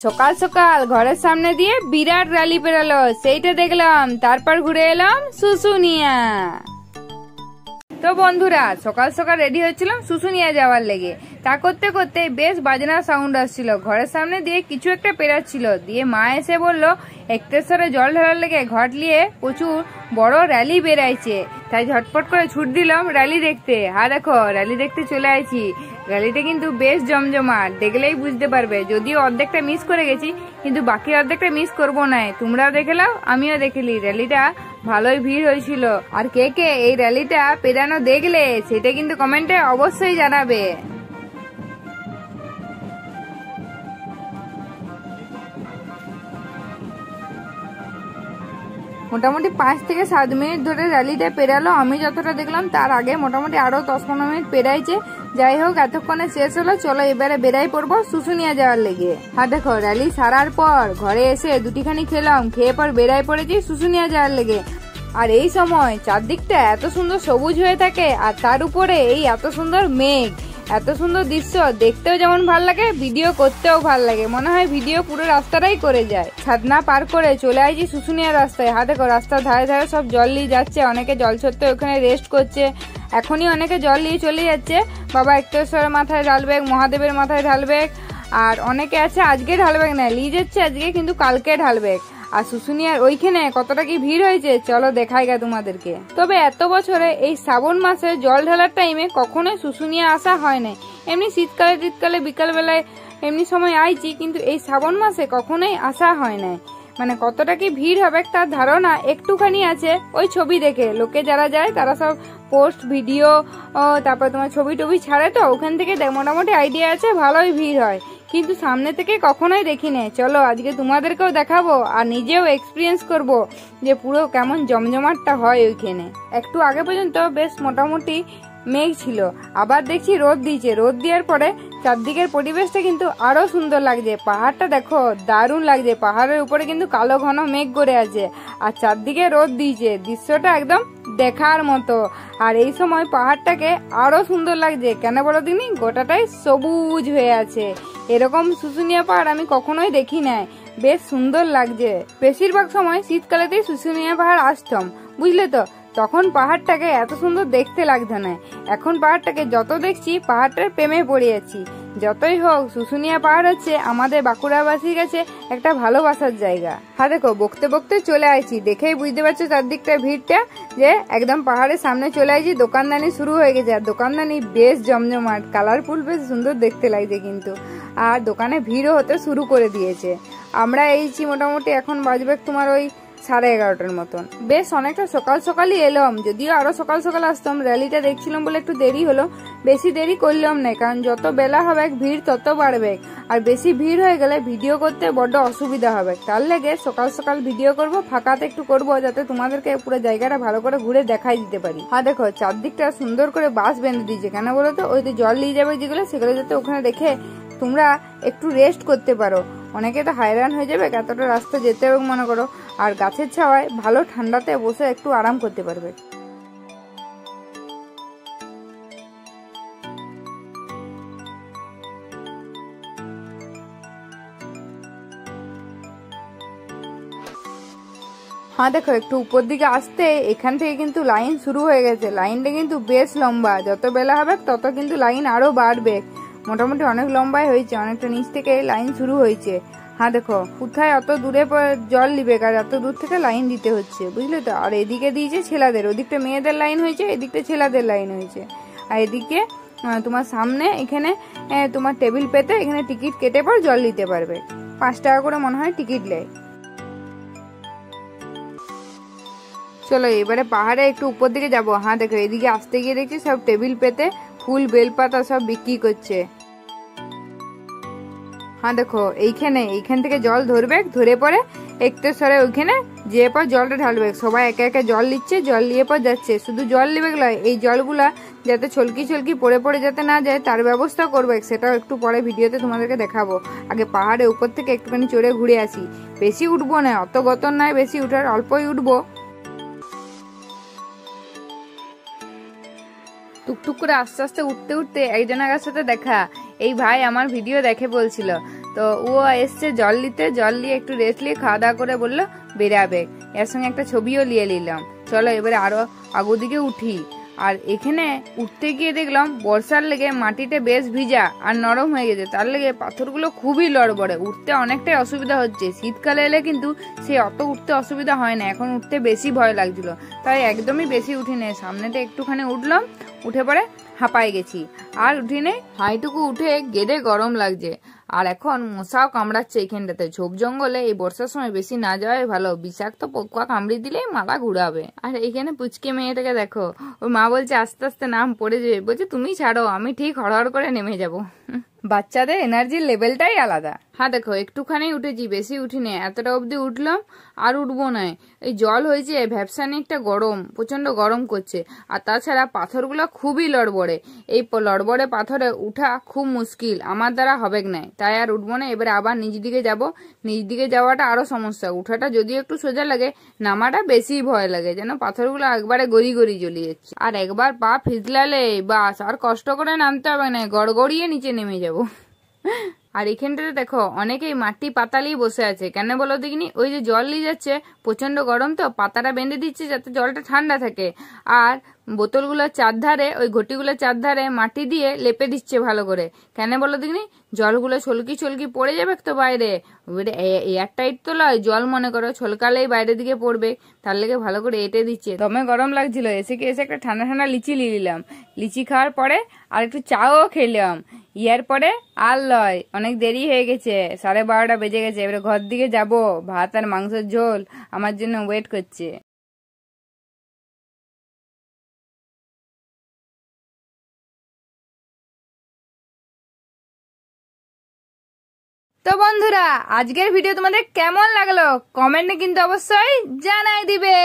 সকাল সকাল ঘরের সামনে দিয়ে বিরাট র্যালি বেরোলো, সেইটা দেখলাম। তারপর ঘুরে এলাম শুশুনিয়া। তো বন্ধুরা, সকাল সকাল রেডি হচ্ছিলাম শুশুনিয়া যাওয়ার লেগে। তা করতে করতে বেশ বাজনা সাউন্ড আসছিল, ঘরের সামনে দিয়ে কিছু একটা পেরাচ্ছিল। দিয়ে মা এসে বললো একটেশ্বরে জল ঢালার লেগে ঘটলিয়ে প্রচুর বড় র্যালি বেরাইছে। তাই ঝটপট করে ছুট দিলাম র্যালি দেখতে। হ্যাঁ দেখো, র্যালি দেখতে চলে আইছি। র্যালিটা কিন্তু বেশ জমজমাট, দেখলেই বুঝতে পারবে। যদিও অর্ধেকটা মিস করে গেছি, কিন্তু বাকি অর্ধেকটা মিস করবো না। তোমরাও দেখে নাও, আমিও দেখেলি। র্যালিটা ভালোই ভিড় হয়েছিল। আর কে কে এই র্যালিটা পেরানো দেখলে সেটা কিন্তু কমেন্টে অবশ্যই জানাবে। মোটামুটি 5 থেকে 7 মিনিট ধরে র্যালিটা পেরালো। আমি যতটা দেখলাম তার আগে মোটামুটি আরো 10-15 মিনিট পেরাইছে। যাই হোক, এতক্ষণে শেষ হলো। চলো এবারে বেরাই পড়বো শুশুনিয়া যাওয়ার লেগে। হ্যাঁ দেখো, র্যালি সারার পর ঘরে এসে দুটিখানি খেলাম, খেয়ে পর বেরাই পড়েছি শুশুনিয়া যাওয়ার লেগে। আর এই সময় চারদিকটা এত সুন্দর সবুজ হয়ে থাকে, আর তার উপরে এই এত সুন্দর মেঘ, এত সুন্দর দৃশ্য দেখতেও যেমন ভাল লাগে, ভিডিও করতেও ভাল লাগে। মনে হয় ভিডিও পুরো রাস্তাটাই করে যায়। ছাদনা পার করে চলে আসছি শুশুনিয়া রাস্তায়। হ্যাঁ দেখো, রাস্তার ধারে ধারে সব জল নিয়ে যাচ্ছে। অনেকে জল ছড়তে ওখানে রেস্ট করছে। এখনই অনেকে জল নিয়ে চলে যাচ্ছে। বাবা একটেশ্বরের মাথায় ঢালবে, মহাদেবের মাথায় ঢালবে। আর অনেকে আছে আজকে ঢালবে না, নিয়ে যাচ্ছে আজকে, কিন্তু কালকে ঢালবে। আর শুশুনিয়ার ওইখানে কতটা কি ভিড় হয়েছে চলো দেখাই গা তোমাদেরকে। তবে এত বছরে এই শ্রাবণ মাসে জল ঢালার টাইমে কখনোই শুশুনিয়া আসা হয় না। এমনি শীতকালে বিকাল বেলায় এমনি সময় আইছি, কিন্তু এই শ্রাবণ মাসে কখনোই আসা হয় না। মানে কতটা কি ভিড় হবে তার ধারণা একটুখানি আছে ওই ছবি দেখে। লোকে যারা যায় তারা সব পোস্ট ভিডিও, তারপর তোমার ছবি টবি ছাড়ে, তো ওখান থেকে মোটামুটি আইডিয়া আছে ভালোই ভিড় হয়। কিন্তু সামনে থেকে কখনোই দেখি না। চলো আজকে তোমাদেরকেও দেখাবো আর নিজেও এক্সপিরিয়েন্স করব যে পুরো কেমন জমজমাটটা হয় ওইখানে। একটু আগে পর্যন্ত বেশ মোটামুটি মেঘ ছিল, আবার দেখছি রোদ দিয়েছে। রোদ দেওয়ার পরে চারদিকের পরিবেশটা কিন্তু আরো সুন্দর লাগছে। পাহাড়টা দেখো, দারুণ লাগছে। পাহাড়ের উপরে কিন্তু কালো ঘন মেঘ করে আছে, আর চারদিকে রোদ দিয়েছে। দৃশ্যটা একদম দেখার মতো। আর এই সময় পাহাড়টাকে আরো সুন্দর লাগছে। কেন বলো দিনি, গোটাটাই সবুজ হয়ে আছে। এরকম শুশুনিয়া পাহাড় আমি কখনোই দেখি নাই। বেশ সুন্দর লাগছে। বেশিরভাগ সময় শীতকালেতেই শুশুনিয়া পাহাড় আসতাম, বুঝলে তো। তখন পাহাড়টাকে এত সুন্দর দেখতে লাগতো না। এখন পাহাড়টাকে যত দেখছি পাহাড়টার প্রেমে পড়ে যাচ্ছি। যতই হোক, শুশুনিয়া পাহাড় হচ্ছে আমাদের বাঁকুড়াবাসীর কাছে একটা ভালোবাসার জায়গা। হ্যাঁ দেখো, বকতে বকতে চলে আসছি। দেখেই বুঝতে পারছো চারদিকটা ভিড়টা, যে একদম পাহাড়ের সামনে চলে আসছি। দোকানদানি শুরু হয়ে গেছে, আর দোকানদানি বেশ জমজমাট, কালারফুল, বেশ সুন্দর দেখতে লাগছে কিন্তু। আর দোকানে ভিড়ও হতে শুরু করে দিয়েছে। আমরা এইছি মোটামুটি এখন বাজবে তোমার ওই 11:30 মতন। বেশ অনেকটা সকাল সকালই এলাম, যদিও আরো সকাল সকাল আসতাম। র্যালিটা দেখছিলাম বলে একটু দেরি হলো। বেশি দেরি করলাম না, কারণ যত বেলা হবে ভিড় তত বাড়বে। আর বেশি ভিড় হয়ে গেলে ভিডিও করতে বড্ড অসুবিধা হবে। তার লেগে সকাল সকাল ভিডিও করব, ফাঁকাতে একটু করব, যাতে তোমাদেরকে পুরো জায়গাটা ভালো করে ঘুরে দেখাই দিতে পারি। হ্যাঁ দেখো, চারদিকটা সুন্দর করে বাঁশ বেঁধে দিয়েছে। কেন বলো তো, ওই তো জল নিয়ে যাবে যেগুলো, সেগুলো যাতে ওখানে রেখে তোমরা একটু রেস্ট করতে পারো। অনেকে তো হায়রান হয়ে যাবে এতটা রাস্তা যেতে হবে মনে করো। আর গাছের ছাওয়ায় ভালো ঠান্ডাতে বসে একটু আরাম করতে পারবে। হ্যাঁ দেখো, একটু উপর দিকে আসতে এখান থেকে কিন্তু লাইন শুরু হয়ে গেছে। লাইনটা কিন্তু বেশ লম্বা। যত বেলা হবে তত কিন্তু লাইন আরো বাড়বে। মোটামুটি অনেক লম্বাই হয়েছে, অনেকটা নিচ থেকে লাইন শুরু হয়েছে। হ্যাঁ দেখো, কোথায় অত দূরে জল নিবে, আর এত দূর থেকে লাইন দিতে হচ্ছে, বুঝলে তো। আর এদিকে দিয়েছে ছেলেদের, ওদিকটা মেয়েদের লাইন হয়েছে, এদিকটা ছেলেদের লাইন হয়েছে। আর এদিকে তোমার সামনে এখানে তোমার টেবিল পেতে এখানে টিকিট কেটে পর জল নিতে পারবে। 5 টাকা করে মনে হয় টিকিট নেয়। চলো এবারে পাহাড়ে একটু উপর দিকে যাবো। হ্যাঁ দেখো, এদিকে আসতে গিয়ে দেখছি সব টেবিল পেতে ফুল বেলপাতা সব বিক্রি করছে। হ্যাঁ দেখো, এইখান থেকে জল ধরবে, ধরে পরে একটেশ্বরে ওইখানে যে পর জলটা ঢালবে। সবাই একে একে জল নিচ্ছে, জল নিয়ে পর যাচ্ছে। শুধু জল নিবে গেলে এই জলগুলা যাতে ছলকি পড়ে পড়ে যাতে না যায় তার ব্যবস্থা করবে। সেটাও একটু পরে ভিডিওতে তোমাদেরকে দেখাবো। আগে পাহাড়ের উপর থেকে একটুখানি চড়ে ঘুরে আসি। বেশি উঠবো না, অত গতর নয় বেশি উঠার, অল্পই উঠবো। টুকটুক করে আস্তে আস্তে উঠতে উঠতে একজনের সাথে দেখা। এই ভাই আমার ভিডিও দেখে বলছিল, তো ও এসছে জল নিতে, জল নিয়ে একটু রেস্ট নিয়ে খাওয়া দাওয়া করে বললো বেরাবে। এর সঙ্গে একটা ছবিও নিয়ে নিলাম। চলো এবারে আরো আগো দিকে উঠি। আর এখানে উঠতে গিয়ে দেখলাম বর্ষার লেগে মাটিতে বেশ ভিজা আর নরম হয়ে গেছে, তার লেগে পাথরগুলো খুবই লড়বড়ে, উঠতে অনেকটাই অসুবিধা হচ্ছে। শীতকালে এলে কিন্তু সে অত উঠতে অসুবিধা হয় না, এখন উঠতে বেশি ভয় লাগছিল, তাই একদমই বেশি উঠি নেই। সামনেতে একটুখানি উঠলাম, উঠে পরে হাঁপাই গেছি আর উঠি নেই। হাইটুকু উঠে গেদে গরম লাগছে। আর এখন মশাও কামড়াচ্ছে এইখানটাতে। ঝোপ জঙ্গলে এই বর্ষার সময় বেশি না যাওয়াই ভালো, বিষাক্ত পোকা কামড়ে দিলেই মাথা ঘুরাবে। আর এইখানে পুচকে মেয়েটাকে দেখো, ওর মা বলছে আস্তে আস্তে নাম পড়ে যাবে, বলছে তুমি ছাড়ো, আমি ঠিক হড়হড় করে নেমে যাবো। বাচ্চাদের এনার্জির লেভেলটাই আলাদা। হ্যাঁ দেখো একটুখানি উঠেছি, বেশি উঠিনি, এতটা অবধি উঠলাম, আর উঠবো না। এই জল হয়েছে ভ্যাপসানিকটা গরম, প্রচন্ড গরম করছে। আর তাছাড়া পাথরগুলো খুবই লড়বড়ে, এই লড়বড়ে পাথরে উঠা খুব মুশকিল, আমার দ্বারা হবে না, তাই আর উঠবো না। এবারে আবার নিচ দিকে যাব। নিচ দিকে যাওয়াটা আরো সমস্যা, উঠাটা যদিও একটু সোজা লাগে, নামাটা বেশি ভয় লাগে, যেন পাথরগুলো একবারে গড়ি গড়ি জ্বলি যাচ্ছে। আর একবার পা ফিসলালে বাস আর কষ্ট করে নামতে হবে না, গড়গড়িয়ে নিচে নেমে যাবো। আর এখানটাতে দেখো অনেকেই মাটি পাতালেই বসে আছে, কেন বলো দেখিনি? ওই যে জল নিয়ে যাচ্ছে, প্রচন্ড গরম তো, পাতাটা বেঁধে দিচ্ছে যাতে জলটা ঠান্ডা থাকে। আর বোতলগুলোর চারধারে, ওই ঘটিগুলোর চারধারে মাটি দিয়ে লেপে দিচ্ছে ভালো করে, কেন বলো দেখিনি? জলগুলো ছলকি ছলকি পড়ে যাবে তো বাইরে, এয়ার টাইট তো লয়, জল মনে করো ছলকালেই বাইরের দিকে পড়বে, তার লেগে ভালো করে এঁটে দিচ্ছে। দমে গরম লাগছিল, এসে একটা ঠান্ডা ঠান্ডা লিচি নিয়ে নিলাম। লিচি খাওয়ার পরে আর একটু চাও খেলাম। ইয়ার পরে আর লয়, অনেক দেরি হয়ে গেছে, 12:30 বেজে গেছে। এবারে ঘর দিকে যাব, ভাত আর মাংসের ঝোল আমার জন্য ওয়েট করছে। তো বন্ধুরা, আজকের ভিডিও তোমাদের কেমন লাগলো কমেন্টে কিন্তু অবশ্যই জানাই দিবে।